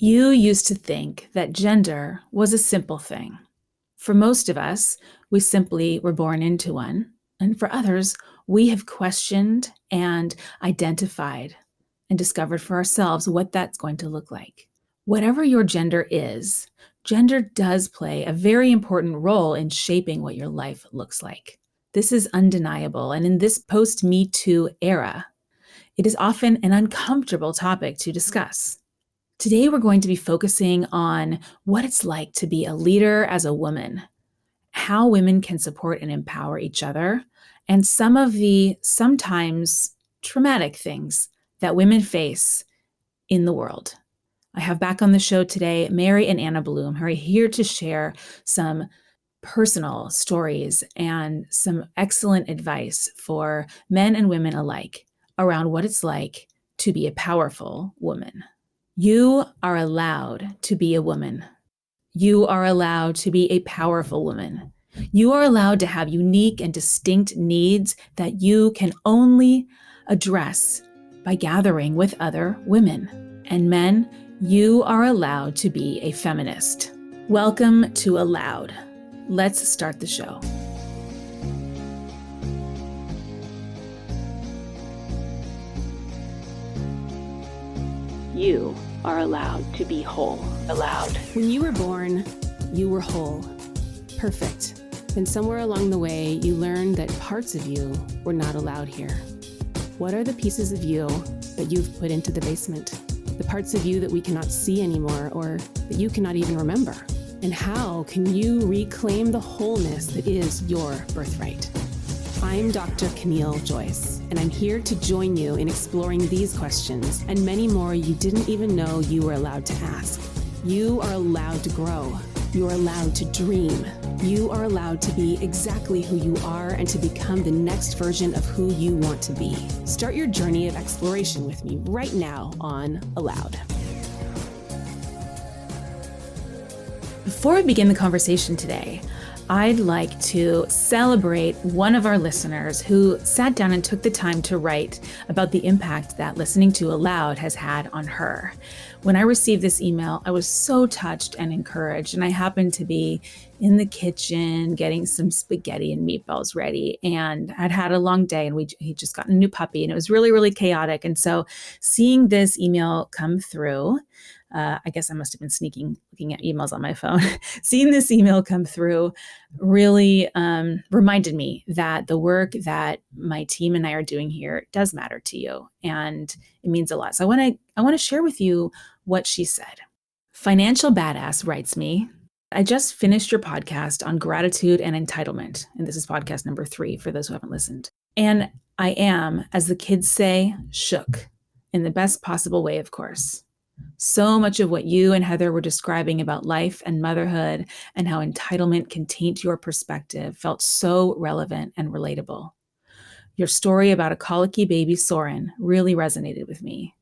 You used to think that gender was a simple thing. For most of us, we simply were born into one. And for others, we have questioned and identified and discovered for ourselves what that's going to look like. Whatever your gender is, gender does play a very important role in shaping what your life looks like. This is undeniable. And in this post-Me Too era, it is often an uncomfortable topic to discuss. Today, we're going to be focusing on what it's like to be a leader as a woman, how women can support and empower each other, and some of the sometimes traumatic things that women face in the world. I have back on the show today Mary and Anna Bloom, who are here to share some personal stories and some excellent advice for men and women alike around what it's like to be a powerful woman. You are allowed to be a woman. You are allowed to be a powerful woman. You are allowed to have unique and distinct needs that you can only address by gathering with other women. And men, you are allowed to be a feminist. Welcome to Allowed. Let's start the show. You are allowed to be whole. Allowed. When you were born, you were whole, perfect. Then somewhere along the way, you learned that parts of you were not allowed here. What are the pieces of you that you've put into the basement? The parts of you that we cannot see anymore or that you cannot even remember? And how can you reclaim the wholeness that is your birthright? I'm Dr. Caneel, Joyce, and I'm here to join you in exploring these questions and many more you didn't even know you were allowed to ask. You are allowed to grow. You are allowed to dream. You are allowed to be exactly who you are and to become the next version of who you want to be. Start your journey of exploration with me right now on Allowed. Before we begin the conversation today, I'd like to celebrate one of our listeners who sat down and took the time to write about the impact that listening to Aloud has had on her. When I received this email, I was so touched and encouraged, and I happened to be in the kitchen getting some spaghetti and meatballs ready, and I'd had a long day, and he'd just gotten a new puppy, and it was really, really chaotic. And so seeing this email come through, I guess I must have been looking at emails on my phone. Seeing this email come through really reminded me that the work that my team and I are doing here does matter to you, and it means a lot. So I want to share with you what she said. Financial Badass writes me, I just finished your podcast on gratitude and entitlement, and this is podcast number 3 for those who haven't listened. And I am, as the kids say, shook in the best possible way, of course. So much of what you and Heather were describing about life and motherhood and how entitlement can taint your perspective felt so relevant and relatable. Your story about a colicky baby Soren really resonated with me.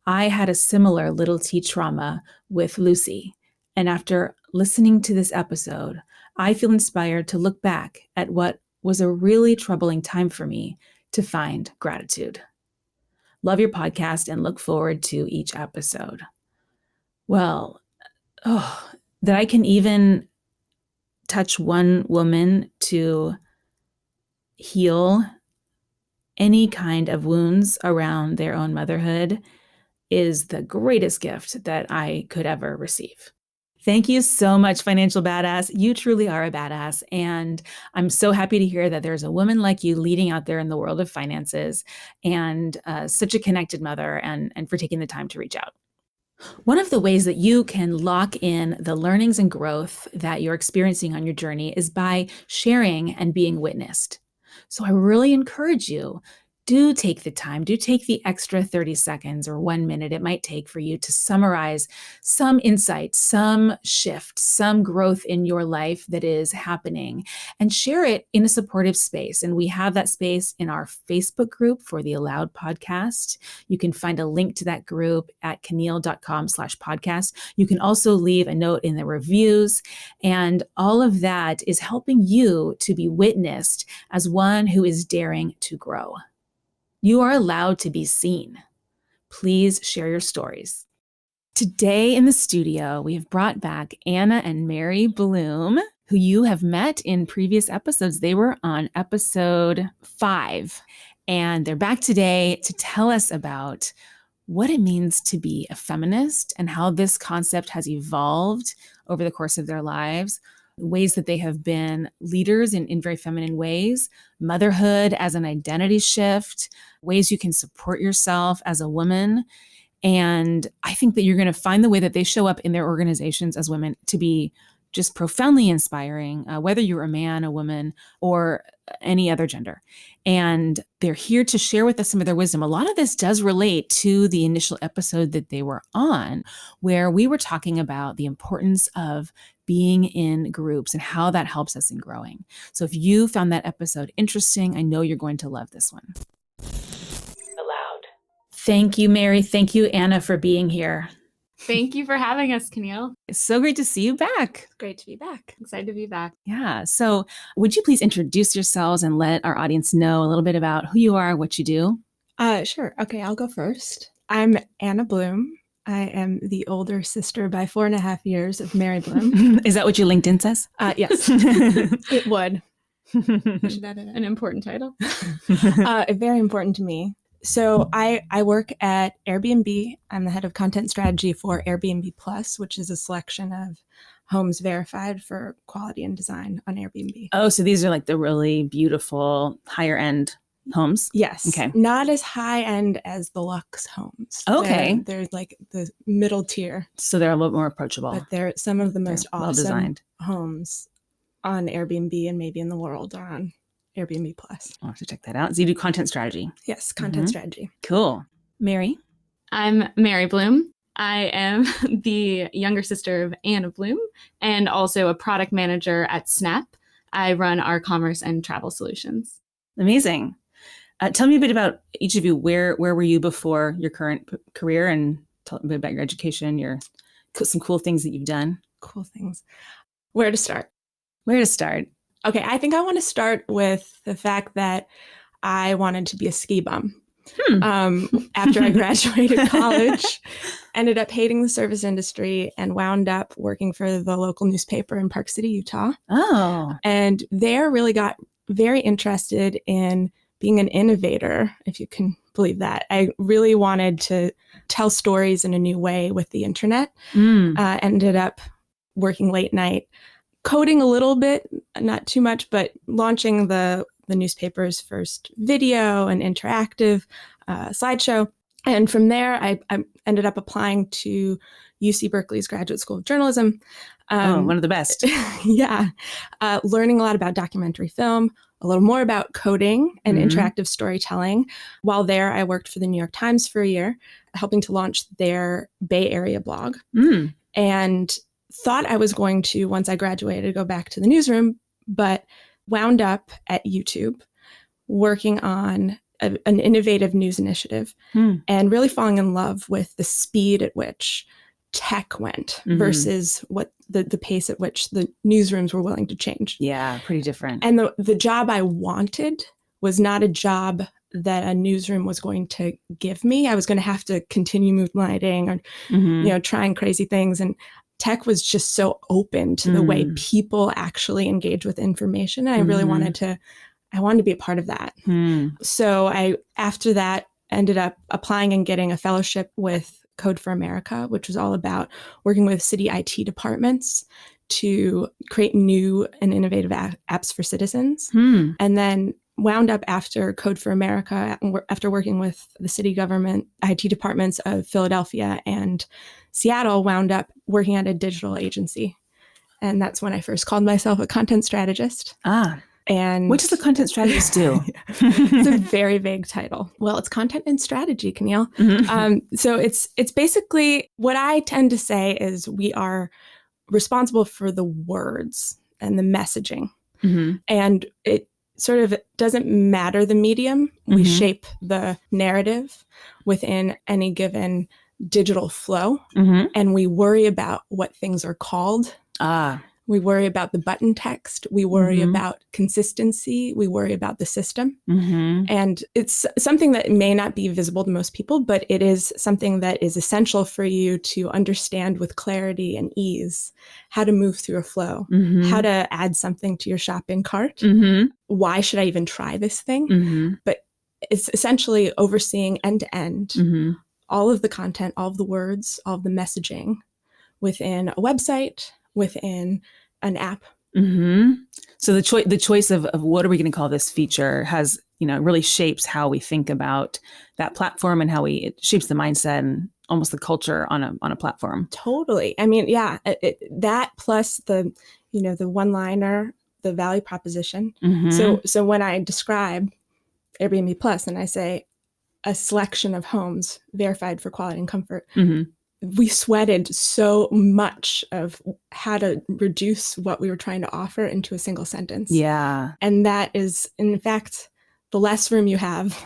I had a similar little T trauma with Lucy, and after listening to this episode, I feel inspired to look back at what was a really troubling time for me to find gratitude. Love your podcast and look forward to each episode. Well, that I can even touch one woman to heal any kind of wounds around their own motherhood is the greatest gift that I could ever receive. Thank you so much, Financial Badass. You truly are a badass. And I'm so happy to hear that there's a woman like you leading out there in the world of finances and such a connected mother and for taking the time to reach out. One of the ways that you can lock in the learnings and growth that you're experiencing on your journey is by sharing and being witnessed. So I really encourage you, do take the time, do take the extra 30 seconds or 1 minute it might take for you to summarize some insight, some shift, some growth in your life that is happening, and share it in a supportive space. And we have that space in our Facebook group for the Allowed podcast. You can find a link to that group at caneel.com/podcast. You can also leave a note in the reviews, and all of that is helping you to be witnessed as one who is daring to grow. You are allowed to be seen. Please share your stories. Today in the studio, we have brought back Anna and Mary Bloom, who you have met in previous episodes. They were on episode 5, and they're back today to tell us about what it means to be a feminist and how this concept has evolved over the course of their lives, ways that they have been leaders in very feminine ways, motherhood as an identity shift, ways you can support yourself as a woman. And I think that you're going to find the way that they show up in their organizations as women to be just profoundly inspiring, whether you're a man, a woman, or any other gender. And they're here to share with us some of their wisdom. A lot of this does relate to the initial episode that they were on, where we were talking about the importance of being in groups and how that helps us in growing. So if you found that episode interesting, I know you're going to love this one. Aloud. Thank you, Mary. Thank you, Anna, for being here. Thank you for having us, Caneel. It's so great to see you back. It's great to be back. Excited to be back. Yeah. So would you please introduce yourselves and let our audience know a little bit about who you are, what you do? Sure. Okay, I'll go first. I'm Anna Bloom. I am the older sister by 4.5 years of Mary Bloom. Is that what your LinkedIn says? Yes, it would. I should add it. An important title. Very important to me. So I work at Airbnb. I'm the head of content strategy for Airbnb Plus, which is a selection of homes verified for quality and design on Airbnb. Oh, so these are like the really beautiful higher end homes? Yes. Okay. Not as high end as the luxe homes. Okay. They're like the middle tier. So they're a little more approachable. But they're some of the most well awesome designed homes on Airbnb and maybe in the world are on Airbnb Plus. I'll have to check that out. So you do content strategy. Yes, content strategy. Cool. Mary? I'm Mary Bloom. I am the younger sister of Anna Bloom and also a product manager at Snap. I run our commerce and travel solutions. Amazing. Tell me a bit about each of you. Where were you before your current career, and tell me a bit about your education, some cool things that you've done. Cool things. Where to start? Okay, I think I want to start with the fact that I wanted to be a ski bum. After I graduated college, ended up hating the service industry and wound up working for the local newspaper in Park City, Utah. Oh. And there really got very interested in being an innovator, if you can believe that. I really wanted to tell stories in a new way with the internet. Ended up working late night, coding a little bit, not too much, but launching the newspaper's first video and interactive slideshow. And from there, I ended up applying to UC Berkeley's Graduate School of Journalism. One of the best. Yeah. Learning a lot about documentary film, a little more about coding and interactive storytelling. While there, I worked for the New York Times for a year, helping to launch their Bay Area blog. And thought I was going to, once I graduated, go back to the newsroom, but wound up at YouTube working on an innovative news initiative and really falling in love with the speed at which tech went versus what the pace at which the newsrooms were willing to change. Yeah, pretty different. And the job I wanted was not a job that a newsroom was going to give me. I was going to have to continue moonlighting or, trying crazy things. And tech was just so open to the way people actually engage with information. And I really wanted to be a part of that. So I, after that, ended up applying and getting a fellowship with Code for America, which was all about working with city IT departments to create new and innovative apps for citizens. And then wound up after Code for America, after working with the city government IT departments of Philadelphia and Seattle, wound up working at a digital agency. And that's when I first called myself a content strategist. And what does the content strategist do? It's a very vague title. Well, it's content and strategy, Caneel. So it's basically what I tend to say is we are responsible for the words and the messaging. And it sort of doesn't matter the medium. We shape the narrative within any given digital flow. And we worry about what things are called. We worry about the button text. We worry about consistency. We worry about the system. And it's something that may not be visible to most people, but it is something that is essential for you to understand with clarity and ease how to move through a flow, how to add something to your shopping cart. Why should I even try this thing? But it's essentially overseeing end to end all of the content, all of the words, all of the messaging within a website, within an app. So the choice of what are we going to call this feature has, really shapes how we think about that platform and how it shapes the mindset and almost the culture on a platform. Totally. I mean, yeah, that plus the one-liner, the value proposition. So when I describe Airbnb Plus and I say a selection of homes verified for quality and comfort, we sweated so much of how to reduce what we were trying to offer into a single sentence. Yeah. And that is, in fact, the less room you have,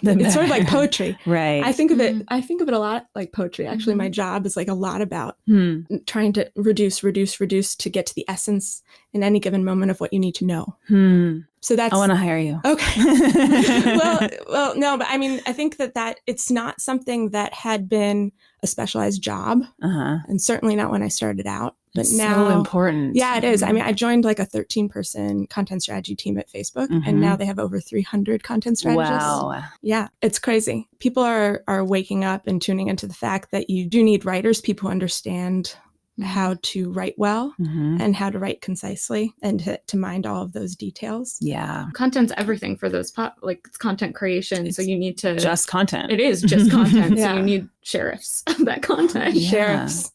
it's sort of like poetry. Right. I think of it a lot like poetry. Actually, my job is like a lot about trying to reduce to get to the essence in any given moment of what you need to know. So that's... I want to hire you. Okay. well, no, but I mean, I think that it's not something that had been a specialized job, and certainly not when I started out. But it's now, so important. Yeah, it is. I mean, I joined like a 13-person content strategy team at Facebook, and now they have over 300 content strategists. Wow. Yeah, it's crazy. People are waking up and tuning into the fact that you do need writers, people who understand how to write well and how to write concisely and to mind all of those details. Yeah. Content's everything for those it's content creation. So you need to... Just content. It is just content. So you need sheriffs of that content. Yeah. Sheriffs.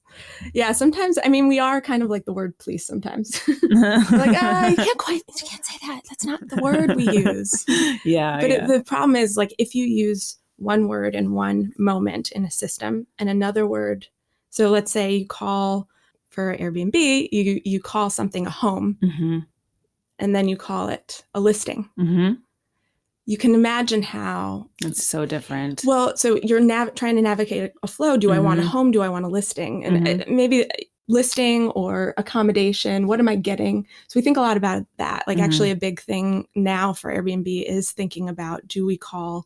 Yeah, sometimes, I mean, we are kind of like the word police sometimes. Like, you can't say that. That's not the word we use. Yeah. But the problem is, like, if you use one word in one moment in a system and another word, so let's say you call for Airbnb, you call something a home, and then you call it a listing. You can imagine how... It's so different. Well, so you're trying to navigate a flow. Do I want a home? Do I want a listing? And maybe listing or accommodation, what am I getting? So we think a lot about that. Like actually a big thing now for Airbnb is thinking about, do we call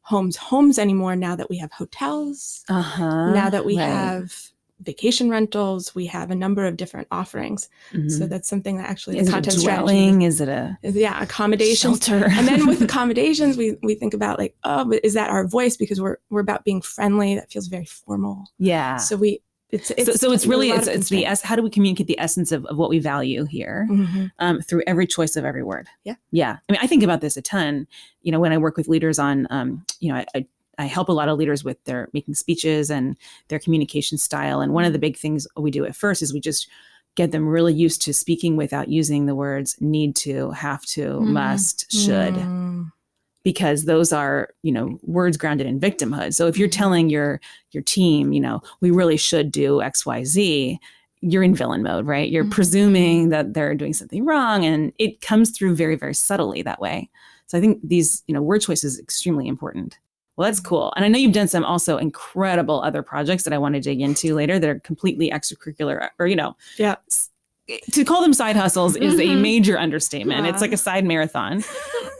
homes anymore now that we have hotels? Now that we have vacation rentals, we have a number of different offerings. So that's something that actually is the content it strategy is it a accommodations shelter? And then with accommodations we think about like, but is that our voice? Because we're about being friendly. That feels very formal. Yeah. So it's really how do we communicate the essence of what we value here through every choice of every word? Yeah. I mean, I think about this a ton, when I work with leaders on, I help a lot of leaders with their making speeches and their communication style. And one of the big things we do at first is we just get them really used to speaking without using the words need to, have to, must, should, because those are, words grounded in victimhood. So if you're telling your team, we really should do X, Y, Z, you're in villain mode, right? You're presuming that they're doing something wrong, and it comes through very, very subtly that way. So I think these, word choice is extremely important. Well, that's cool. And I know you've done some also incredible other projects that I want to dig into later that are completely extracurricular or, to call them side hustles is a major understatement. It's like a side marathon.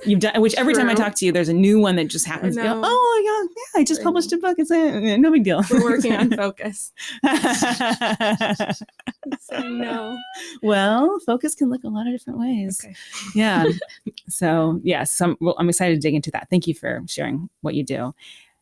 You've done, which every time I talk to you, there's a new one that just happens. Oh my God, I just published a book. It's no big deal. We're working on focus. No. Well, focus can look a lot of different ways. Okay. Yeah. So yes, I'm excited to dig into that. Thank you for sharing what you do.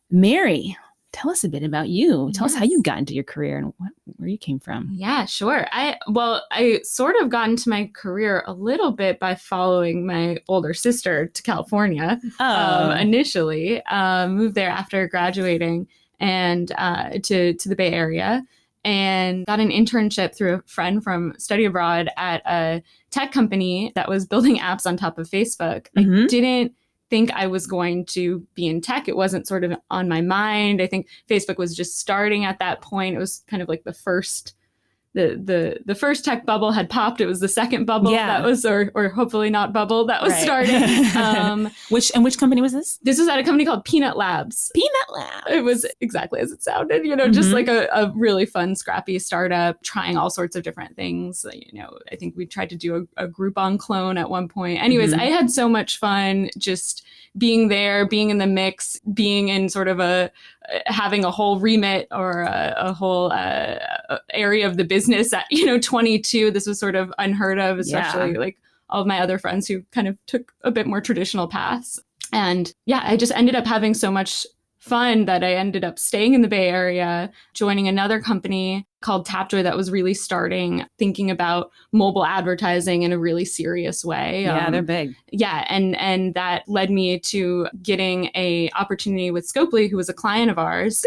Mary, tell us a bit about you. Tell us how you got into your career and where you came from. Yeah, sure. I sort of got into my career a little bit by following my older sister to California. Initially, moved there after graduating and to the Bay Area, and got an internship through a friend from study abroad at a tech company that was building apps on top of Facebook. I didn't think I was going to be in tech. It wasn't sort of on my mind. I think Facebook was just starting at that point. It was kind of like the first the first tech bubble had popped. It was the second bubble that was, or hopefully not bubble, that was starting. Which company was this? This was at a company called Peanut Labs. Peanut Labs. It was exactly as it sounded, just like a really fun, scrappy startup, trying all sorts of different things. I think we tried to do a Groupon clone at one point. Anyways, I had so much fun just being there, being in the mix, being in sort of having a whole remit or a whole area of the business at 22. This was sort of unheard of, especially like all of my other friends who kind of took a bit more traditional paths. And I just ended up having so much fun that I ended up staying in the Bay Area, joining another company called Tapjoy that was really starting thinking about mobile advertising in a really serious way. Yeah, they're big. Yeah, and that led me to getting a opportunity with Scopely, who was a client of ours,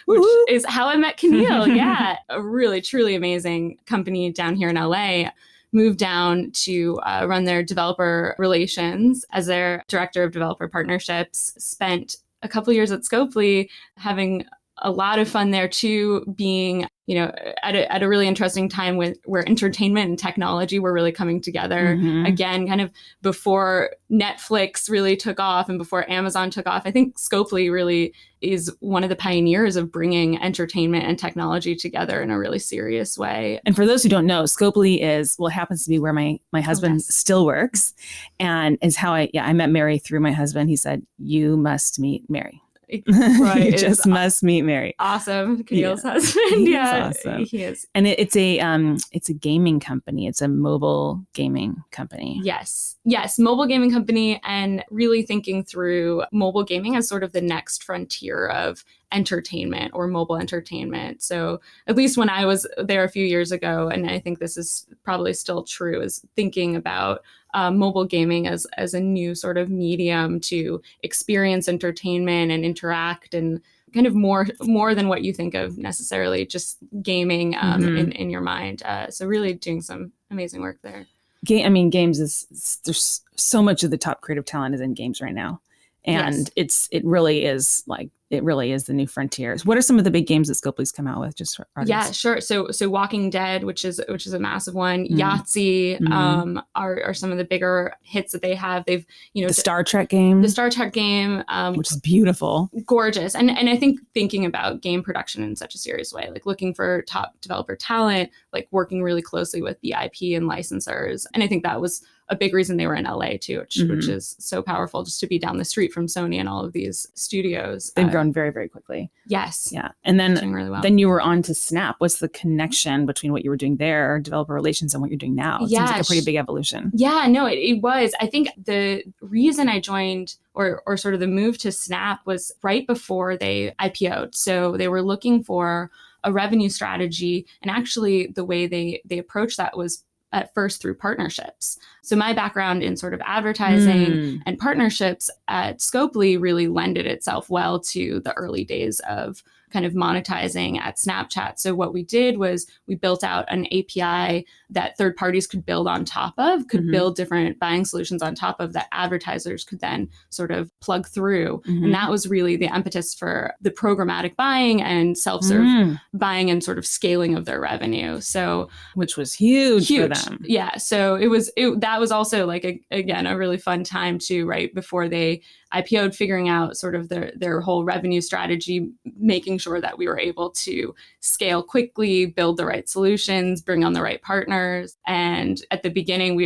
which is how I met Caneel. Yeah, a really, truly amazing company down here in LA. Moved down to run their developer relations as their director of developer partnerships. Spent a couple years at Scopely, having a lot of fun there too, being at a really interesting time where entertainment and technology were really coming together. Again, kind of before Netflix really took off and before Amazon took off. I think Scopely really is one of the pioneers of bringing entertainment and technology together in a really serious way. And for those who don't know, Scopely happens to be where my husband still works, and is how I met Mary through my husband. He said, "You must meet Mary." Right. You just must meet Mary. Awesome. Caneel's husband. He's awesome. He is. And it's a gaming company. It's a mobile gaming company. Yes, mobile gaming company, and really thinking through mobile gaming as sort of the next frontier of entertainment or mobile entertainment. So at least when I was there a few years ago, and I think this is probably still true, is thinking about mobile gaming as a new sort of medium to experience entertainment and interact, and kind of more than what you think of necessarily just gaming in your mind. So really doing some amazing work there. Games there's so much of the top creative talent is in games right now. And it really is the new frontiers. What are some of the big games that Scopely's come out with? Just for artists? Yeah, sure. So Walking Dead, which is a massive one. Yahtzee are some of the bigger hits that they have. They've the Star Trek game, which is beautiful, gorgeous. And I think thinking about game production in such a serious way, like looking for top developer talent, like working really closely with the IP and licensors. And I think that was a big reason they were in LA too, which is so powerful, just to be down the street from Sony and all of these studios. They've grown very, very quickly. Yes. Yeah. And then, doing really well. Then you were on to Snap. What's the connection between what you were doing there, developer relations, and what you're doing now? It seems like a pretty big evolution. Yeah, no, it was. I think the reason I joined or sort of the move to Snap was right before they IPO'd. So they were looking for a revenue strategy. And actually the way they approached that was at first through partnerships. So my background in sort of advertising and partnerships at Scopely really lended itself well to the early days of kind of monetizing at Snapchat. So what we did was we built out an API that third parties could build on top of, could build different buying solutions on top of, that advertisers could then sort of plug through. And that was really the impetus for the programmatic buying and self-serve buying and sort of scaling of their revenue. So, which was huge for them. Yeah. So that was also like, again, a really fun time too, right before they IPO'd, figuring out sort of their whole revenue strategy, making sure that we were able to scale quickly, build the right solutions, bring on the right partners. And at the beginning,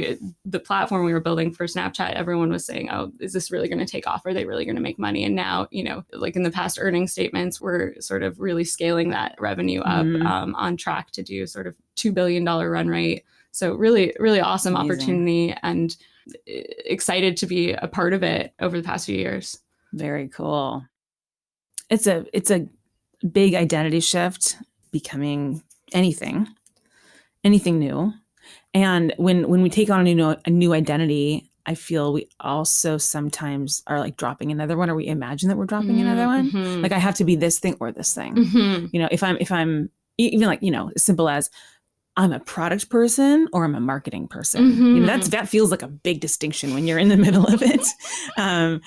the platform we were building for Snapchat, everyone was saying, oh, is this really going to take off? Are they really going to make money? And now, like in the past earnings statements, we're sort of really scaling that revenue up, on track to do sort of $2 billion run rate. So really, really awesome opportunity, and excited to be a part of it over the past few years. Very cool. It's a big identity shift, becoming anything new. And when we take on a new identity, I feel we also sometimes are like dropping another one, or we imagine that we're dropping another one. Like I have to be this thing or this thing. If I'm even like, as simple as I'm a product person or I'm a marketing person. That feels like a big distinction when you're in the middle of it. I'm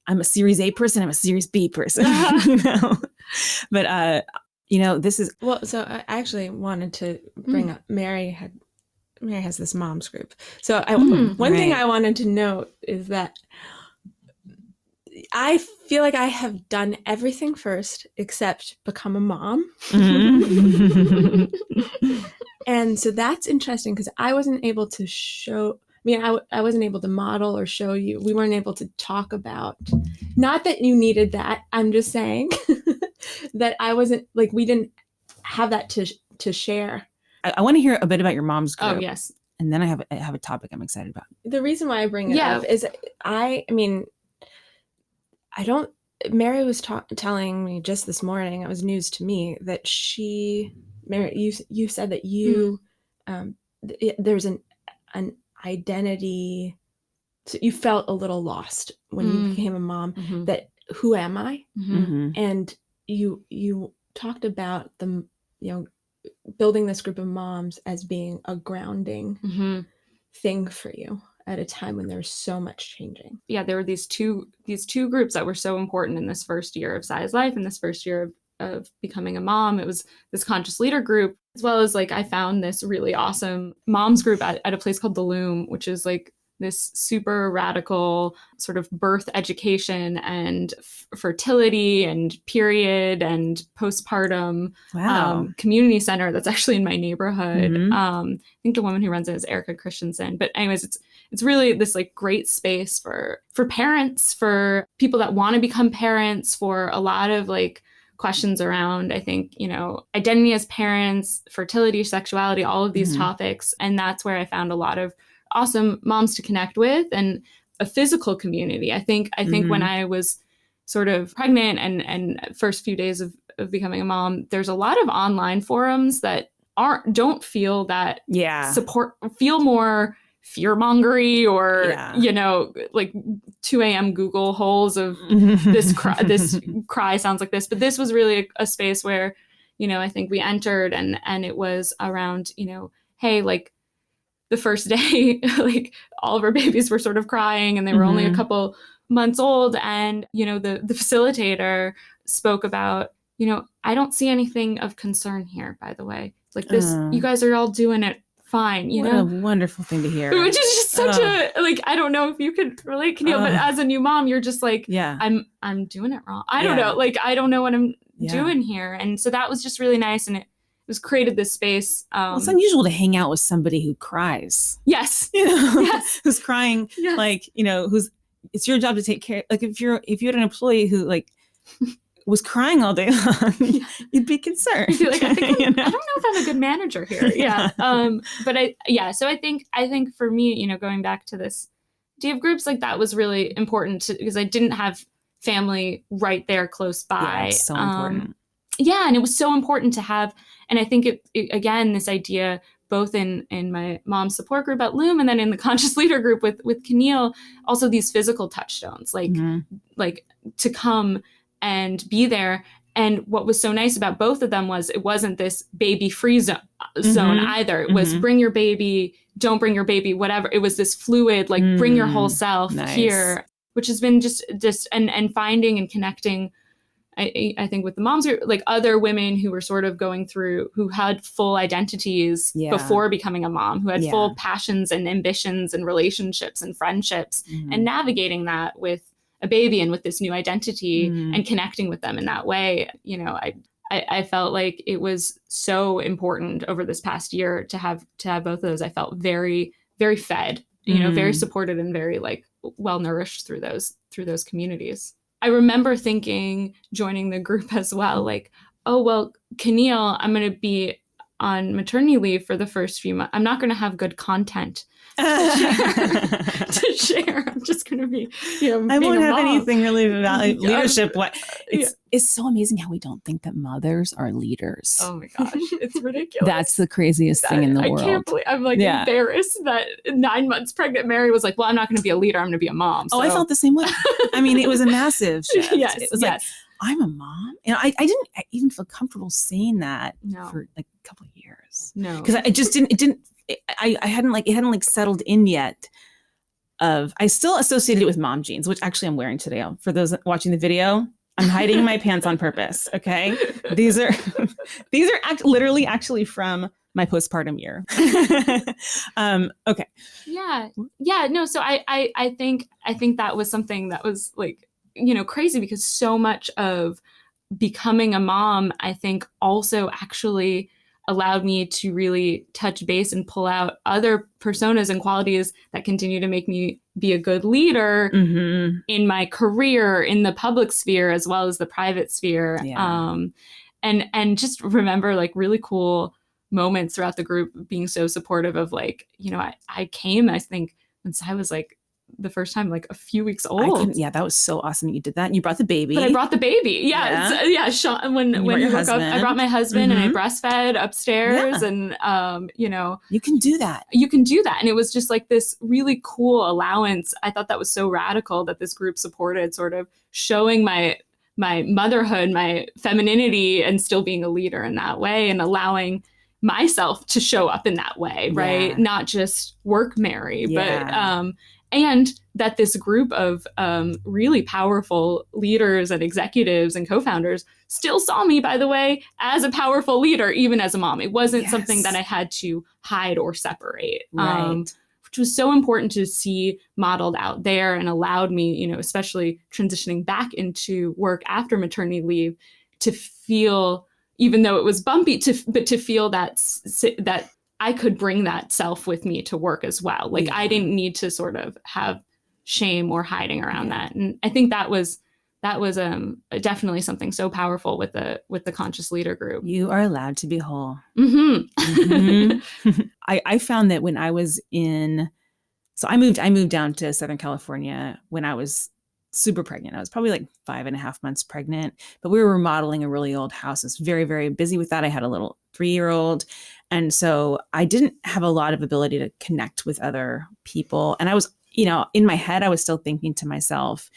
a Series A person. I'm a Series B person. But this is Well, so I actually wanted to bring up Mary has this mom's group. So one thing I wanted to note is that I feel like I have done everything first except become a mom. And so that's interesting because I wasn't able to show, I wasn't able to model or show you. We weren't able to talk about, not that you needed that. I'm just saying that I wasn't, like, we didn't have that to share. I want to hear a bit about your mom's group. Oh, yes. And then I have a topic I'm excited about. The reason why I bring it up is Mary was telling me just this morning, it was news to me, that Mary, you said that you, there's an identity, so you felt a little lost when you became a mom, that who am I? And you talked about building this group of moms as being a grounding thing for you at a time when there's so much changing. Yeah, there were these two groups that were so important in this first year of Sai's life and this first year of becoming a mom. It was this conscious leader group, as well as I found this really awesome moms group at a place called The Loom, which is this super radical sort of birth education and fertility and period and postpartum community center that's actually in my neighborhood. I think the woman who runs it is Erica Christensen. But anyways, it's really this great space for parents, for people that want to become parents, for a lot of questions around, I think, identity as parents, fertility, sexuality, all of these topics. And that's where I found a lot of awesome moms to connect with, and a physical community. I think when I was sort of pregnant and first few days of becoming a mom, there's a lot of online forums that don't feel that support, feel more fear-mongery or 2 a.m. Google holes of this cry sounds like this. But this was really a space where I think we entered and it was around hey, the first day, all of our babies were sort of crying and they were only a couple months old. And, the facilitator spoke about, I don't see anything of concern here, by the way. This, you guys are all doing it fine, what a wonderful thing to hear. Which is just such a, I don't know if you could relate, Caneel, but as a new mom, you're just I'm doing it wrong. I don't know. I don't know what I'm doing here. And so that was just really nice. And it was created this space. It's unusual to hang out with somebody who cries. Yes. Yes. Who's crying, who's, it's your job to take care. If you had an employee who was crying all day long, you'd be concerned. You'd be I don't know if I'm a good manager here. Yeah. So I think for me, going back to this idea of groups, that was really important because I didn't have family right there close by. Yeah, it's so important. And it was so important to have. And I think it again, this idea, both in my mom's support group at Loom and then in the conscious leader group with Caneel, also these physical touchstones, to come and be there. And what was so nice about both of them was it wasn't this baby free zone either. It was bring your baby, don't bring your baby, whatever. It was this fluid, bring your whole self here, which has been just and finding and connecting, I think, with the moms, other women who were sort of going through, who had full identities before becoming a mom, who had full passions and ambitions and relationships and friendships, and navigating that with a baby and with this new identity and connecting with them in that way. I felt like it was so important over this past year to have both of those. I felt very, very fed, very supported and very well nourished through those communities. I remember thinking, joining the group as well, oh, well, Caneel, I'm going to be on maternity leave for the first few months. I'm not going to have good content to share. I'm just going to be, I won't have anything really about leadership. It's so amazing how we don't think that mothers are leaders. Oh my gosh, it's ridiculous. That's the craziest thing in the world. I can't believe, I'm embarrassed that 9 months pregnant Mary was well, I'm not going to be a leader. I'm going to be a mom. So. Oh, I felt the same way. It was a massive shift. Yes, it was I'm a mom. I didn't even feel comfortable saying that for a couple of years. No, because I just didn't. I hadn't it hadn't settled in yet. I still associated it with mom jeans, which actually I'm wearing today. For those watching the video, I'm hiding my pants on purpose. Okay. These are literally actually from my postpartum year. Okay. Yeah. Yeah. No. So I think that was something that was like, crazy, because so much of becoming a mom, I think, also actually allowed me to really touch base and pull out other personas and qualities that continue to make me be a good leader in my career, in the public sphere, as well as the private sphere. Yeah. And just remember like really cool moments throughout the group being so supportive of like, I came, I think, once I was like the first time, like a few weeks old. That was so awesome that you did that. You brought the baby. But I brought the baby. Yeah. Sean, when you woke up, I brought my husband and I breastfed upstairs and, you can do that. You can do that. And it was just like this really cool allowance. I thought that was so radical that this group supported, sort of showing my motherhood, my femininity, and still being a leader in that way, and allowing myself to show up in that way, right? Yeah. Not just work Mary, but and that this group of really powerful leaders and executives and co-founders still saw me, by the way, as a powerful leader, even as a mom. It wasn't something that I had to hide or separate, which was so important to see modeled out there, and allowed me, especially transitioning back into work after maternity leave, to feel, even though it was bumpy, but to feel that I could bring that self with me to work as well. Like I didn't need to sort of have shame or hiding around that. And I think that was definitely something so powerful with the Conscious Leader group. You are allowed to be whole. Mm-hmm. I found that when I was I moved down to Southern California when I was super pregnant. I was probably like 5.5 months pregnant, but we were remodeling a really old house. I was very, very busy with that. I had a little 3-year-old. And so I didn't have a lot of ability to connect with other people. And I was, in my head, I was still thinking to myself,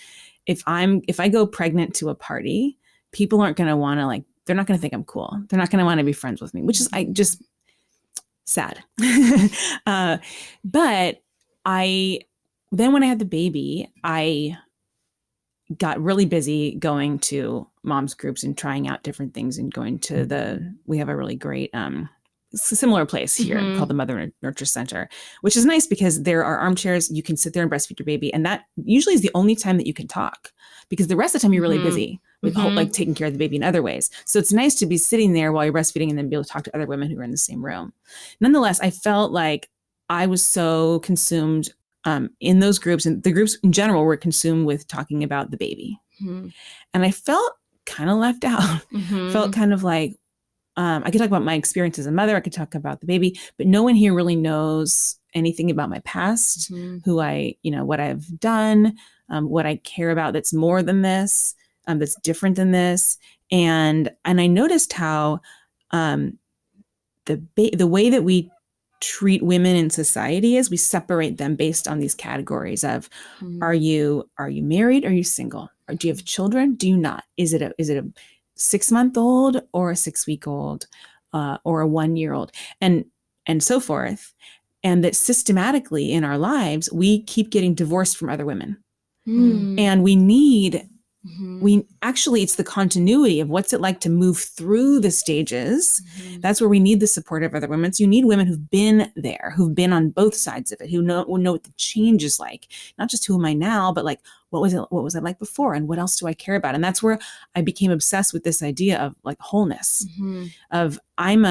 if I go pregnant to a party, people aren't going to want to they're not going to think I'm cool. They're not going to want to be friends with me, which is just sad. But then when I had the baby, I got really busy going to moms groups and trying out different things, and going to we have a really great similar place here called the Mother Nurture Center, which is nice because there are armchairs. You can sit there and breastfeed your baby. And that usually is the only time that you can talk, because the rest of the time you're really busy with taking care of the baby in other ways. So it's nice to be sitting there while you're breastfeeding and then be able to talk to other women who are in the same room. Nonetheless, I felt like I was so consumed in those groups, and the groups in general were consumed with talking about the baby. And I felt kind of left out. Felt kind of like, I could talk about my experience as a mother. I could talk about the baby, but no one here really knows anything about my past, who what I've done, what I care about that's more than this, that's different than this. And I noticed how the way that we treat women in society is we separate them based on these categories of, are you married? Are you single? Or do you have children? Do you not? Is it a 6-month-old or a 6-week-old or a 1-year-old, and so forth. And that systematically in our lives, we keep getting divorced from other women. And it's the continuity of what's it like to move through the stages. That's where we need the support of other women. So you need women who've been there, who've been on both sides of it, who know what the change is like, not just who am I now, but like, what was it like before? And what else do I care about? And that's where I became obsessed with this idea of like wholeness, of I am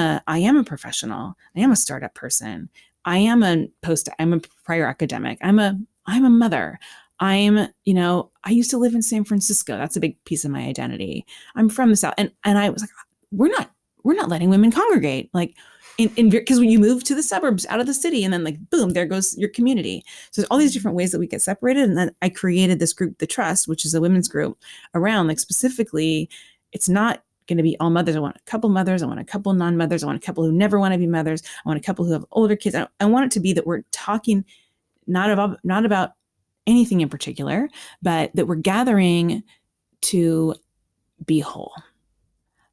a professional. I am a startup person. I'm a prior academic. I'm a mother. I used to live in San Francisco. That's a big piece of my identity. I'm from the South. And I was like, we're not letting women congregate. Like because when you move to the suburbs out of the city, and then like, boom, there goes your community. So there's all these different ways that we get separated. And then I created this group, The Trust, which is a women's group around, like, specifically, it's not going to be all mothers. I want a couple mothers. I want a couple non-mothers. I want a couple who never want to be mothers. I want a couple who have older kids. I want it to be that we're talking not about anything in particular, but that we're gathering to be whole.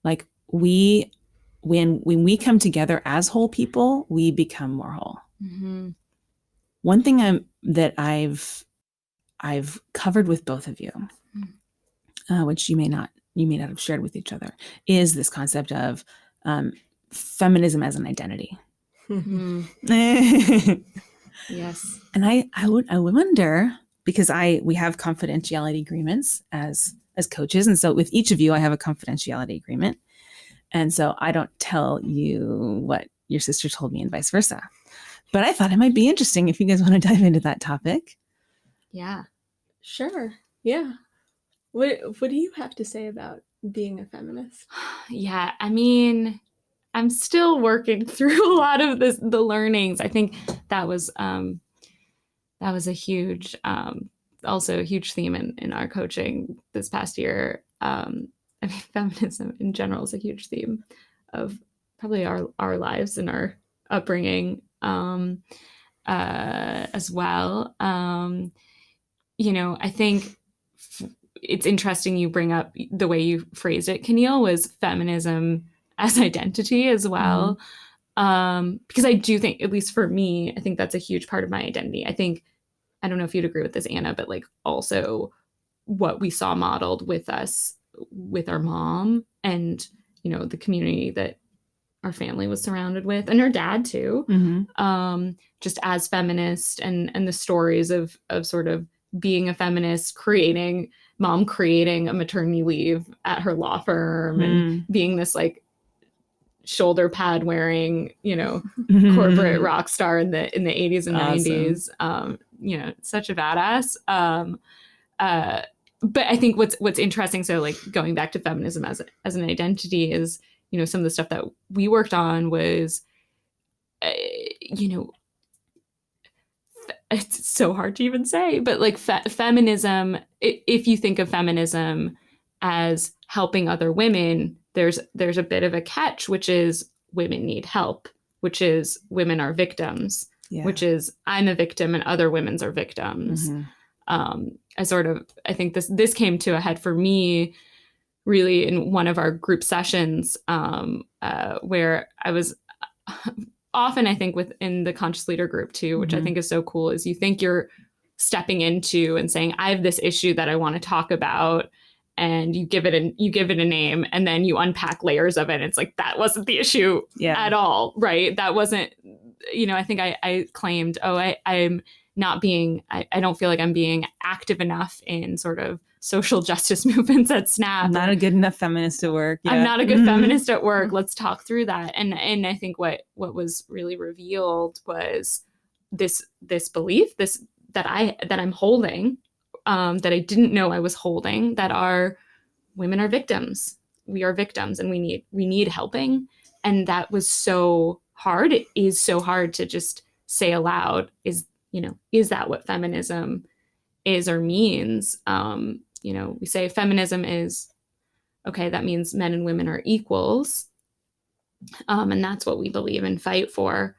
Like when we come together as whole people, we become more whole. One thing that I've covered with both of you which you may not have shared with each other, is this concept of feminism as an identity. Yes. And I would wonder, because we have confidentiality agreements as coaches, and so with each of you I have a confidentiality agreement, and so I don't tell you what your sister told me and vice versa. But I thought it might be interesting if you guys want to dive into that topic. Yeah. Sure. Yeah. What do you have to say about being a feminist? Yeah, I mean, I'm still working through a lot of the learnings. I think that was a huge, also a huge theme in our coaching this past year. I mean, feminism in general is a huge theme of probably our lives and our upbringing as well. I think it's interesting you bring up the way you phrased it, Caneel, was feminism as identity as well. Because I do think, at least for me, I think that's a huge part of my identity. I don't know if you'd agree with this, Anna, but like also what we saw modeled with us, with our mom and, the community that our family was surrounded with, and her dad too, just as feminist, and the stories of sort of being a feminist, mom creating a maternity leave at her law firm and being this like shoulder pad wearing, corporate rock star in the 80s and Awesome. 90s. Such a badass. But I think what's interesting, so like going back to feminism as an identity, is, some of the stuff that we worked on was, it's so hard to even say, but like feminism, if you think of feminism as helping other women, there's a bit of a catch, which is women need help, which is women are victims, which is I'm a victim and other women's are victims. I think this came to a head for me really in one of our group sessions, where I was often, I think, within the conscious leader group too, which I think is so cool, is you think you're stepping into and saying, I have this issue that I want to talk about, and you give it a name, and then you unpack layers of it. And it's like, that wasn't the issue at all, right? That wasn't, I think I claimed, I'm not being, I don't feel like I'm being active enough in sort of social justice movements at SNAP. I'm not a good enough feminist at work. I'm not a good feminist at work. Let's talk through that. And I think what was really revealed was this belief, that I'm holding, that I didn't know I was holding, that women are victims. We are victims, and we need helping. And that was so hard. It is so hard to just say aloud, is that what feminism is or means? We say feminism is, okay, that means men and women are equals. And that's what we believe and fight for.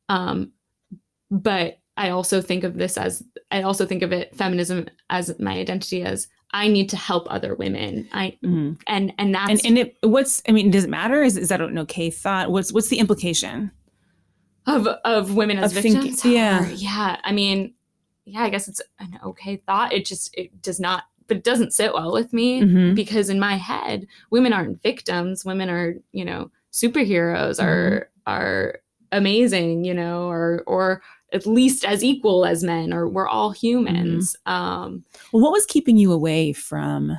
But I also think of feminism as my identity, as I need to help other women. And that's, does it matter? Is that an okay thought? What's the implication of women as victims? Thinking, yeah. I mean, I guess it's an okay thought. It does not, but it doesn't sit well with me, because in my head, women aren't victims. Women are, superheroes, are amazing, or at least as equal as men, or we're all humans. Well, what was keeping you away from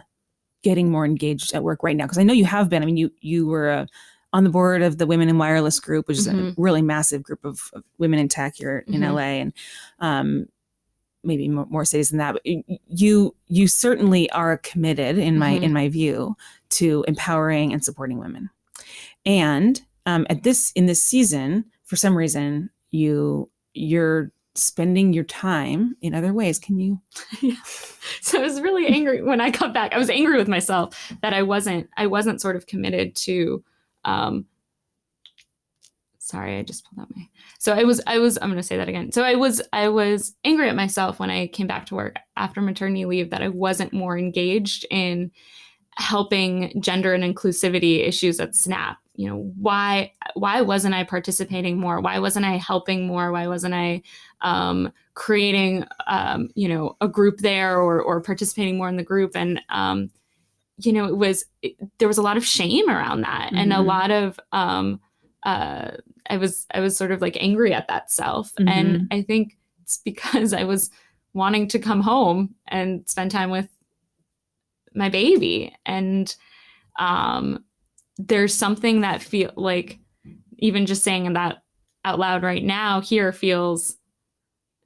getting more engaged at work right now? Because I know you have been. I mean, you were on the board of the Women in Wireless group, which is a really massive group of women in tech here in LA, and maybe more cities than that. But you certainly are committed, in my view, to empowering and supporting women. And in this season, for some reason, you're spending your time in other ways. Can you? Yeah. So I was really angry when I got back. I was angry with myself that I wasn't sort of committed to. Sorry, I just pulled out my. So I was. I'm going to say that again. So I was angry at myself when I came back to work after maternity leave that I wasn't more engaged in helping gender and inclusivity issues at SNAP. Why wasn't I participating more? Why wasn't I helping more? Why wasn't I creating a group there, or participating more in the group? And there was a lot of shame around that, and a lot of I was sort of like angry at that self. And I think it's because I was wanting to come home and spend time with my baby. And there's something that feel like, even just saying that out loud right now here feels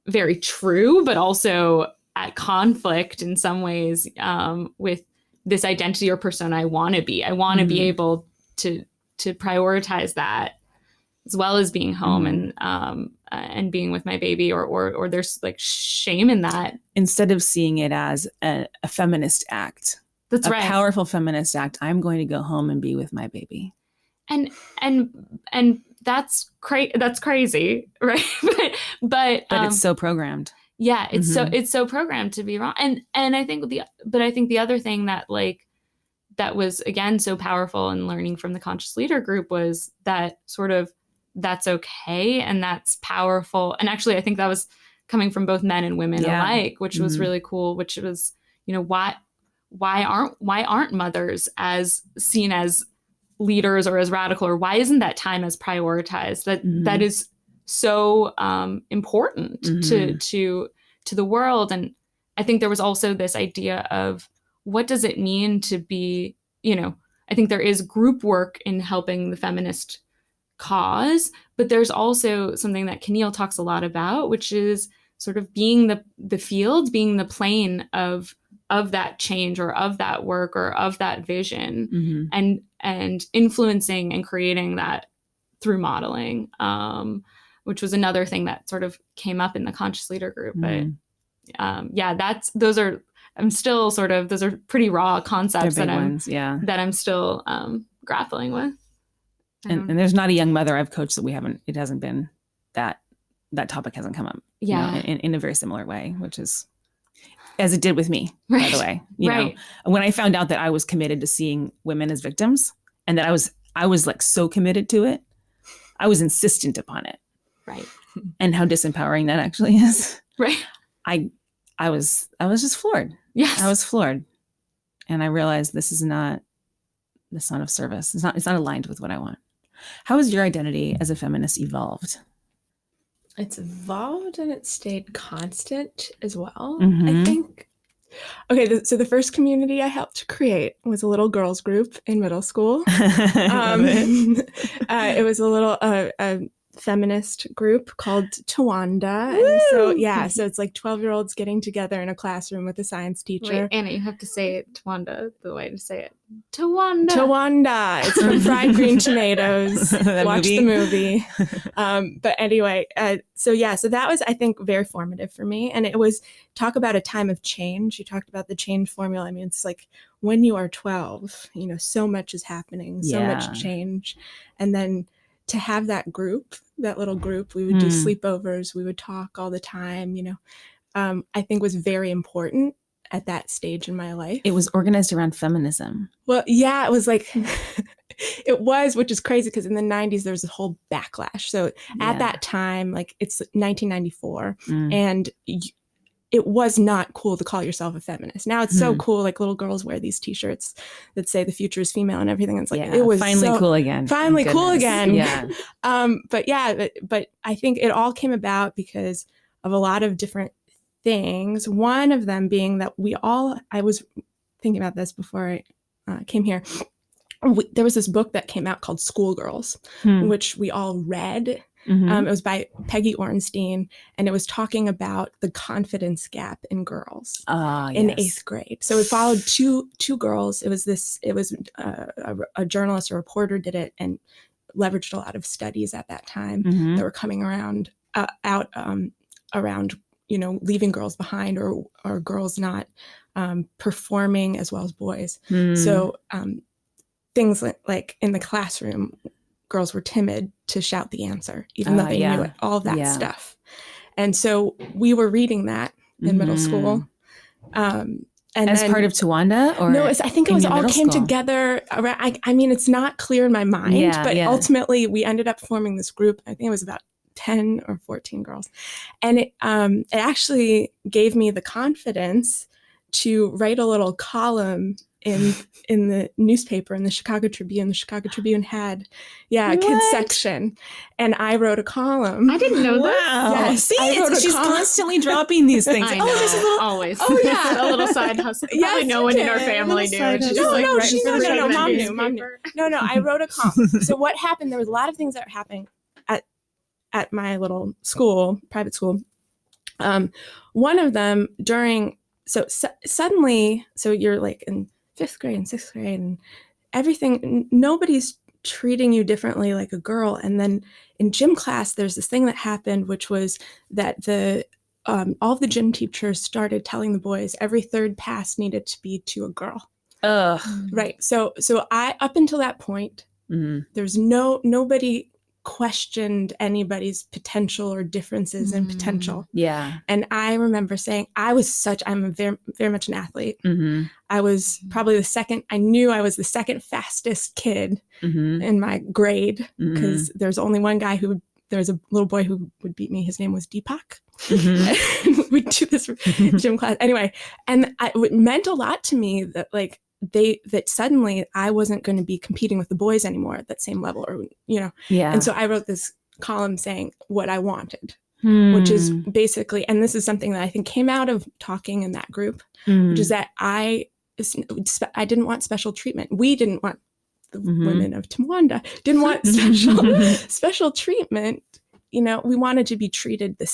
very true, but also at conflict in some ways with this identity or persona I want to be. I want to be able to prioritize that as well as being home and being with my baby, or there's like shame in that. Instead of seeing it as a feminist act. That's right. A powerful feminist act. I'm going to go home and be with my baby. And that's crazy, right? but it's so programmed. Yeah, it's so programmed to be wrong. And I think the other thing that that was again so powerful in learning from the Conscious Leader group was that sort of that's okay and that's powerful. And actually, I think that was coming from both men and women alike, which was really cool. Which was, why aren't mothers as seen as leaders or as radical, or why isn't that time as prioritized? That is so important to the world. And I think there was also this idea of what does it mean to be, I think there is group work in helping the feminist cause, but there's also something that Caneel talks a lot about, which is sort of being the field, being the plane of that change or of that work or of that vision, and influencing and creating that through modeling, which was another thing that sort of came up in the Conscious Leader group. But those are pretty raw concepts that I'm still grappling with. And there's not a young mother I've coached that it hasn't been that topic hasn't come up in a very similar way, which is as it did with me, by the way. You know, when I found out that I was committed to seeing women as victims, and that I was like so committed to it, I was insistent upon it. Right. And how disempowering that actually is. Right. I was just floored. Yes. I was floored. And I realized this is not of service. It's not aligned with what I want. How has your identity as a feminist evolved? It's evolved and it stayed constant as well. I think. Okay, so the first community I helped create was a little girls group in middle school. It was a little feminist group called Tawanda. And so it's like 12-year-olds getting together in a classroom with a science teacher. Wait, Anna, you have to say it Tawanda, the way to say it. Tawanda. Tawanda. It's from Fried Green Tomatoes. Watch the movie. But anyway, so that was, I think, very formative for me. And it was talk about a time of change. You talked about the change formula. I mean, it's like when you are 12, so much is happening, so much change. And then to have that little group, we would do sleepovers, we would talk all the time, I think was very important at that stage in my life. It was organized around feminism. Well, yeah, it was like, it was, which is crazy because in the 90s, there was a whole backlash. So at that time, like it's 1994, and it was not cool to call yourself a feminist. Now it's so cool. Like little girls wear these T-shirts that say the future is female and everything. And it's like, it was finally cool again. Finally cool again. Yeah. But I think it all came about because of a lot of different things. One of them being that I was thinking about this before I came here. There was this book that came out called Schoolgirls, which we all read. It was by Peggy Orenstein, and it was talking about the confidence gap in girls in 8th grade. So it followed two girls. It was a journalist, a reporter did it, and leveraged a lot of studies at that time that were coming around leaving girls behind or girls not performing as well as boys. So things like in the classroom, girls were timid to shout the answer, even though they knew it, all of that stuff. And so we were reading that in middle school. And as part of Tawanda? Or no, I think it was all came together. I mean, it's not clear in my mind, but ultimately we ended up forming this group. I think it was about 10 or 14 girls. And it actually gave me the confidence to write a little column in the newspaper, in the Chicago Tribune. The Chicago Tribune had, a kids section, and I wrote a column. I didn't know that. Wow. Yes, See, I wrote a she's column. constantly dropping these things. I know, This is a little, always. Oh, yeah. A little side hustle. Yes, Probably no you one in our did. family knew. Little It's side just hustle. like No, writing for the Mom newspaper. knew. No, I wrote a column. So what happened, there was a lot of things that were happening at my little school, private school. One of them suddenly, you're like in 5th grade and 6th grade and everything, nobody's treating you differently like a girl. And then in gym class, there's this thing that happened, which was that all of the gym teachers started telling the boys every third pass needed to be to a girl. ugh. Right. So I, up until that point, there's nobody questioned anybody's potential or differences in potential. Yeah. And I remember saying, I'm very, very much an athlete. I was probably I knew I was the second fastest kid in my grade, because there's only one guy there's a little boy who would beat me. His name was Deepak. We'd do this gym class. Anyway, and it meant a lot to me that that suddenly I wasn't going to be competing with the boys anymore at that same level, or, Yeah. And so I wrote this column saying what I wanted, which is basically, and this is something that I think came out of talking in that group, which is that I didn't want special treatment. We didn't want, the women of Tawanda didn't want special treatment. We wanted to be treated the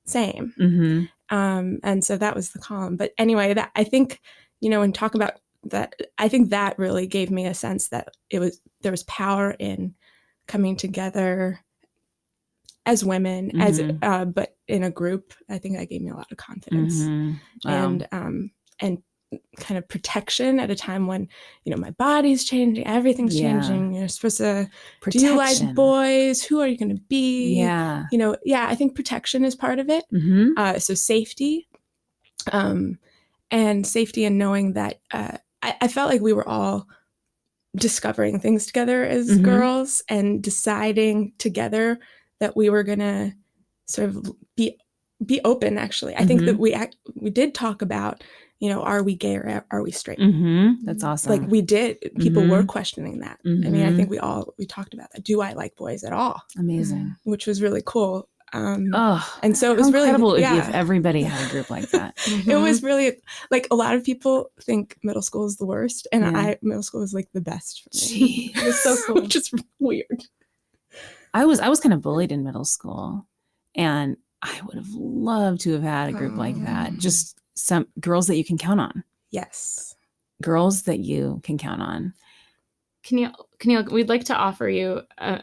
same. And so that was the column. But anyway, that I think, when talking about that, I think that really gave me a sense that there was power in coming together as women, but in a group. I think that gave me a lot of confidence. Wow. And kind of protection at a time when, my body's changing, everything's changing. You're supposed to, do you like boys? Who are you going to be? Yeah. I think protection is part of it. So safety, and safety, and knowing that I felt like we were all discovering things together as girls, and deciding together that we were going to sort of be open. Actually, I think that we did talk about, are we gay or are we straight? That's awesome. Like we did. People were questioning that. I mean, I think we talked about that. Do I like boys at all? Amazing. Which was really cool. And so it was really incredible if everybody had a group like that. It was really, like, a lot of people think middle school is the worst, and middle school was like the best for me. It was so cool. Which is weird. I was kind of bullied in middle school, and I would have loved to have had a group like that. Just some girls that you can count on. Yes. Girls that you can count on. Caneel, we'd like to offer you a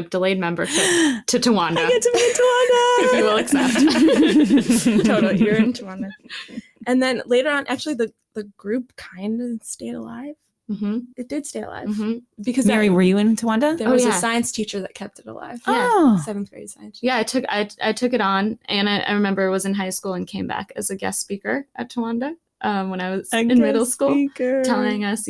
delayed membership to Tawanda. I get to be in Tawanda. If you will accept. Totally, you're in Tawanda. And then later on, actually, the group kind of stayed alive. It did stay alive. Because Mary, were you in Tawanda? There was a science teacher that kept it alive. Oh. 7th grade science. Yeah, I took it on, and I remember was in high school and came back as a guest speaker at Tawanda when I was in middle school, telling us,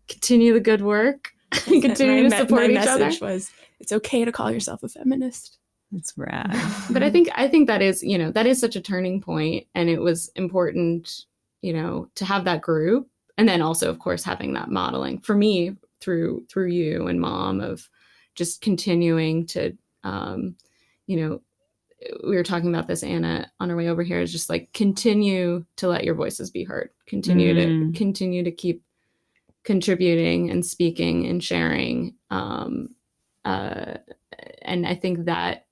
continue the good work, continue to support each other. My message was, it's okay to call yourself a feminist. That's rad. But I think that is, that is such a turning point, and it was important, to have that group. And then also, of course, having that modeling for me through you and Mom, of just continuing to, we were talking about this, Anna, on our way over here, is just like, continue to let your voices be heard, continue to keep contributing and speaking and sharing. And I think that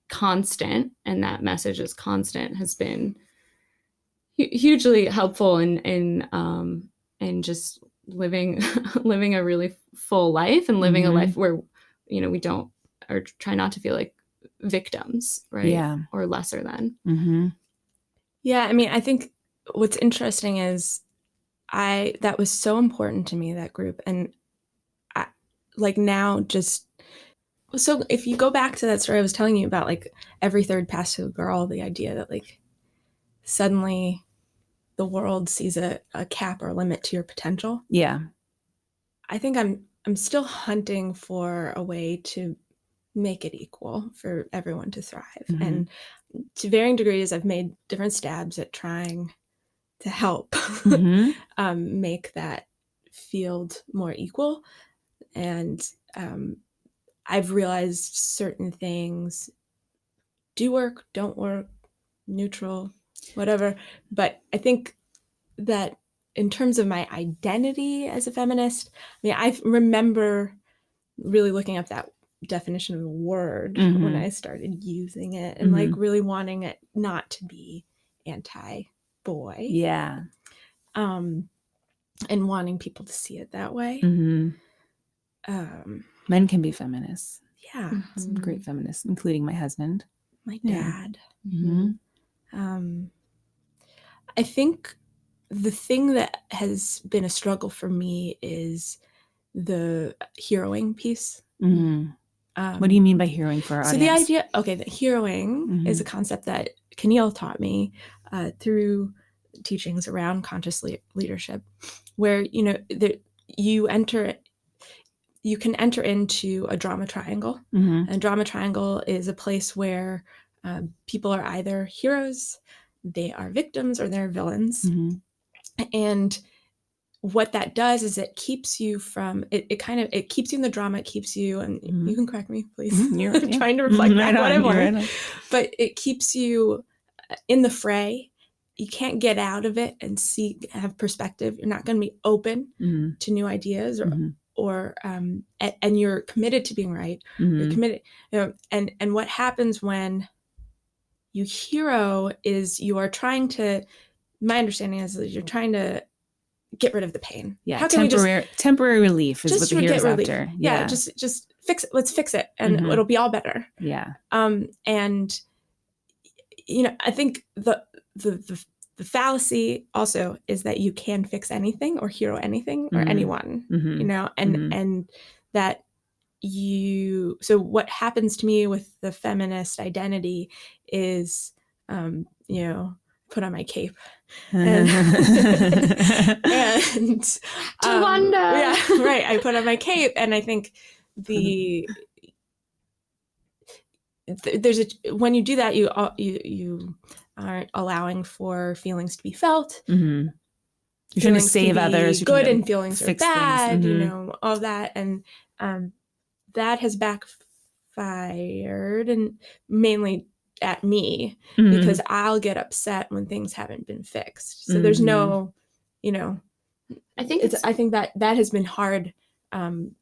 constant, and that message is constant, has been hugely helpful in just living a really full life, and living a life where, we don't, or try not to feel like victims, right? Yeah. Or lesser than. Yeah. I mean, I think what's interesting is that was so important to me, that group. And now so if you go back to that story I was telling you about, like, every third pass to a girl, the idea that, like, suddenly the world sees a cap or limit to your potential. Yeah. I think I'm still hunting for a way to make it equal for everyone to thrive. And to varying degrees, I've made different stabs at trying to help Mm-hmm. make that field more equal. And I've realized certain things do work, don't work, neutral, whatever. But I think that in terms of my identity as a feminist, I mean, I remember really looking up that definition of the word when I started using it, and like really wanting it not to be anti-boy. Yeah. And wanting people to see it that way. Men can be feminists. Yeah. Some great feminists, including my husband. My dad. Mm-hmm. I think the thing that has been a struggle for me is the heroing piece. What do you mean by heroing for our audience? The idea, that heroing is a concept that Caneel taught me through teachings around conscious leadership, where you can enter into a drama triangle. And a drama triangle is a place where people are either heroes, they are victims, or they're villains. And what that does is it keeps you from it keeps you in the drama. It keeps you, and you can correct me, please. I'm trying to reflect back what I've learned, but it keeps you in the fray. You can't get out of it and have perspective. You're not going to be open to new ideas, or and you're committed to being right. You're committed, and what happens when you hero is you are trying to. My understanding is that you're trying to get rid of the pain. Yeah, temporary relief is what the hero's after. Yeah, just fix it. Let's fix it, and it'll be all better. Yeah. And I think the fallacy also is that you can fix anything or hero anything or anyone. And that so what happens to me with the feminist identity is, put on my cape and Tawanda. Yeah, right. I put on my cape, and I think when you do that, you aren't allowing for feelings to be felt. You're trying to save others. Good, and feelings are bad. All that, and that has backfired, and mainly at me, because I'll get upset when things haven't been fixed. So there's no, I think that has been hard. And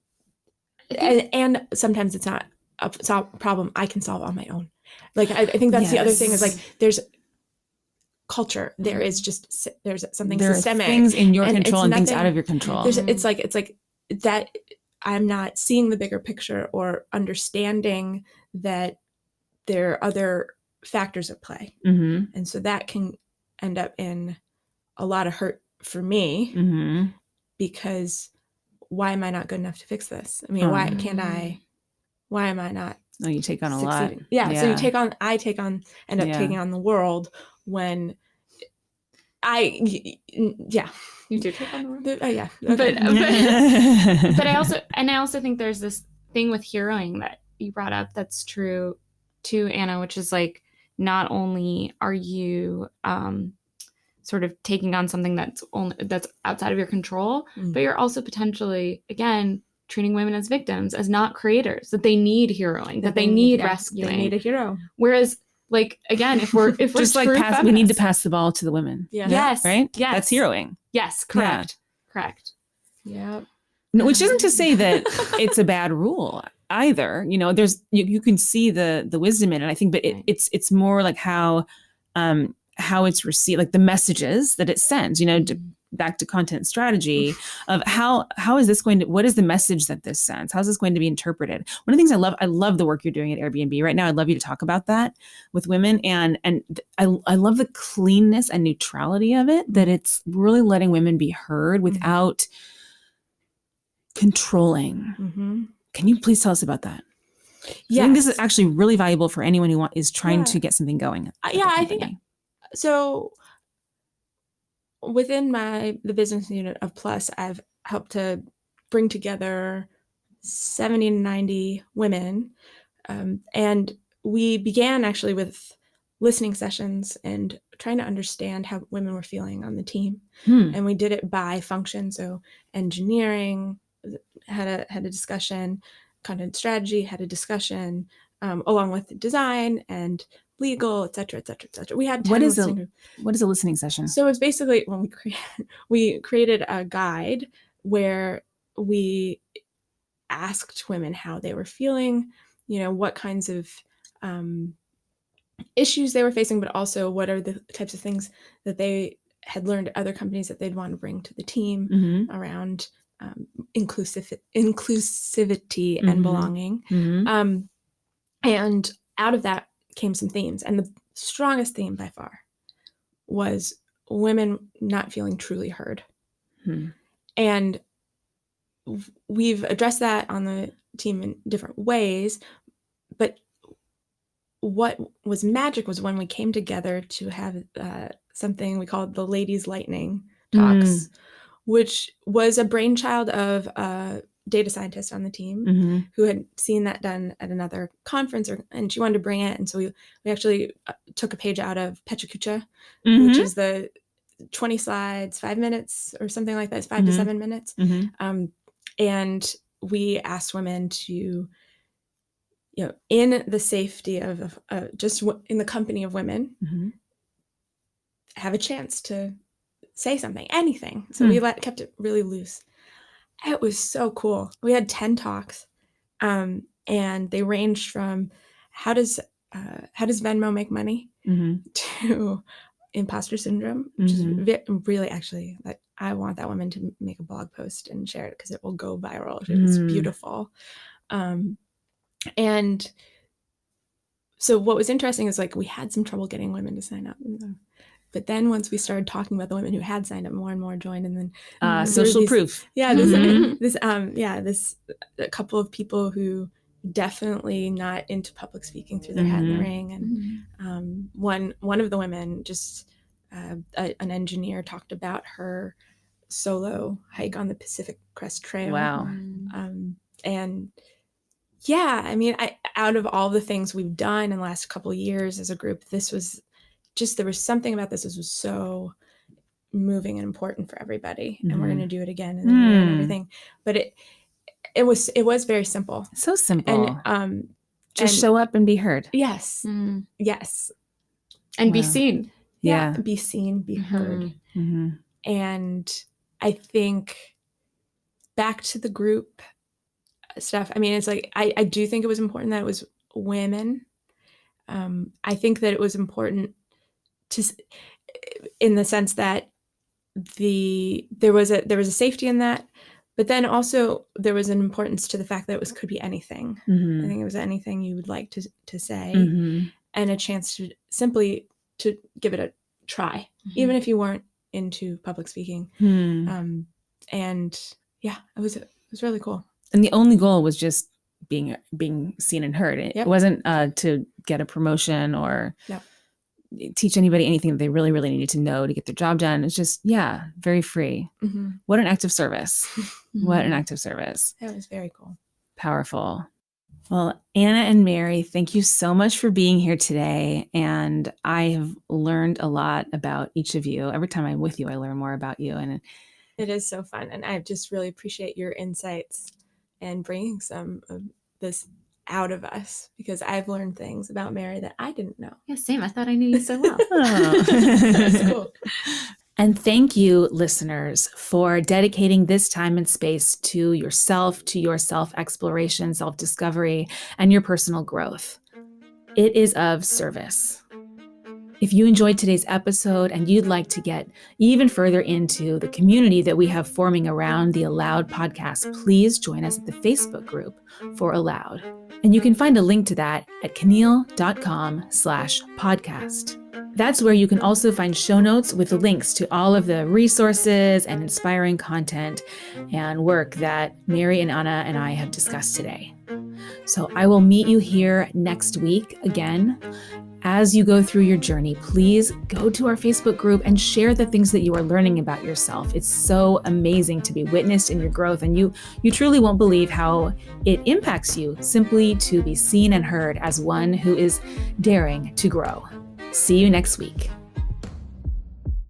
sometimes it's not a problem I can solve on my own. Like, I think that's the other thing is, like, there's culture. There is there's something systemic. There are things in your control and things out of your control. It's like that I'm not seeing the bigger picture or understanding that there are other factors at play. And so that can end up in a lot of hurt for me, because why am I not good enough to fix this? I mean, why am I not? Oh, you take on a lot. Yeah. So I end up taking on the world when you do take on the world. Yeah. Okay. But I also think there's this thing with heroing that you brought up that's true too, Anna, which is like, not only are you sort of taking on something that's outside of your control, but you're also potentially, again, treating women as victims, as not creators, that they need heroing, that they need rescuing. They need a hero. Whereas, like, again, if we're just like we need to pass the ball to the women. Yeah. Yes. Right? Yes. That's heroing. Yes. Correct. Yeah. Correct. Yeah. Which isn't to say that it's a bad rule either. There's you can see the wisdom in it, I think, but it's more like how it's received, like the messages that it sends, back to content strategy of how is this what is the message that this sends? How is this going to be interpreted? One of the things I love the work you're doing at Airbnb right now. I'd love you to talk about that with women. And I love the cleanness and neutrality of it, that it's really letting women be heard without controlling. Can you please tell us about that? Yeah, I think this is actually really valuable for anyone who is trying to get something going. I think so. Within the business unit of Plus, I've helped to bring together 70 to 90 women, and we began actually with listening sessions and trying to understand how women were feeling on the team. And we did it by function. So engineering had a discussion, content strategy had a discussion, along with design and legal, et cetera, et cetera, et cetera. We had 10 What is a listening session? So it's basically when we created a guide where we asked women how they were feeling, what kinds of issues they were facing, but also what are the types of things that they had learned at other companies that they'd want to bring to the team around inclusivity and belonging. And out of that came some themes. And the strongest theme by far was women not feeling truly heard. And we've addressed that on the team in different ways. But what was magic was when we came together to have something we called the Ladies Lightning Talks, which was a brainchild of a data scientist on the team who had seen that done at another conference, and she wanted to bring it. And so we actually took a page out of Pecha Kucha, which is the 20 slides, 5 minutes or something like that. It's 5 to 7 minutes. And we asked women to, in the safety of just in the company of women, have a chance to say something, anything. So we kept it really loose. It was so cool. We had 10 talks, and they ranged from how does Venmo make money to imposter syndrome, which is really actually like I want that woman to make a blog post and share it because it will go viral. It's beautiful. And so what was interesting is like we had some trouble getting women to sign up. But then once we started talking about the women who had signed up, more and more joined, and then social proof. Yeah, this a couple of people who definitely not into public speaking threw their hat in the ring, and one of the women, just an engineer, talked about her solo hike on the Pacific Crest Trail. Wow. And yeah, I mean, out of all the things we've done in the last couple of years as a group, this was there was something about this was so moving and important for everybody. And we're going to do it again and everything. But it was very simple. So simple. And just show up and be heard. Yes. Yes. And be seen. Yeah. Be seen, be heard. And I think back to the group stuff. I mean, it's like, I do think it was important that it was women. I think that it was important in the sense that there was a safety in that, but then also there was an importance to the fact that it could be anything. I think it was anything you would like to say, and a chance to simply to give it a try, even if you weren't into public speaking. And yeah, it was really cool. And the only goal was just being seen and heard. It wasn't to get a promotion or teach anybody anything that they really, really needed to know to get their job done. It's just, very free. What an act of service. What an act of service. That was very cool. Powerful. Well, Anna and Mary, thank you so much for being here today. And I have learned a lot about each of you. Every time I'm with you, I learn more about you. And it is so fun. And I just really appreciate your insights and bringing some of this out of us, because I've learned things about Mary that I didn't know. Yeah, same. I thought I knew you so well. That's cool. And thank you, listeners, for dedicating this time and space to yourself, to your self-exploration, self-discovery, and your personal growth. It is of service. If you enjoyed today's episode and you'd like to get even further into the community that we have forming around the Aloud podcast, please join us at the Facebook group for Aloud. And you can find a link to that at caneel.com/podcast. That's where you can also find show notes with links to all of the resources and inspiring content and work that Mary and Anna and I have discussed today. So I will meet you here next week again. As you go through your journey, please go to our Facebook group and share the things that you are learning about yourself. It's so amazing to be witnessed in your growth, and you truly won't believe how it impacts you simply to be seen and heard as one who is daring to grow. See you next week.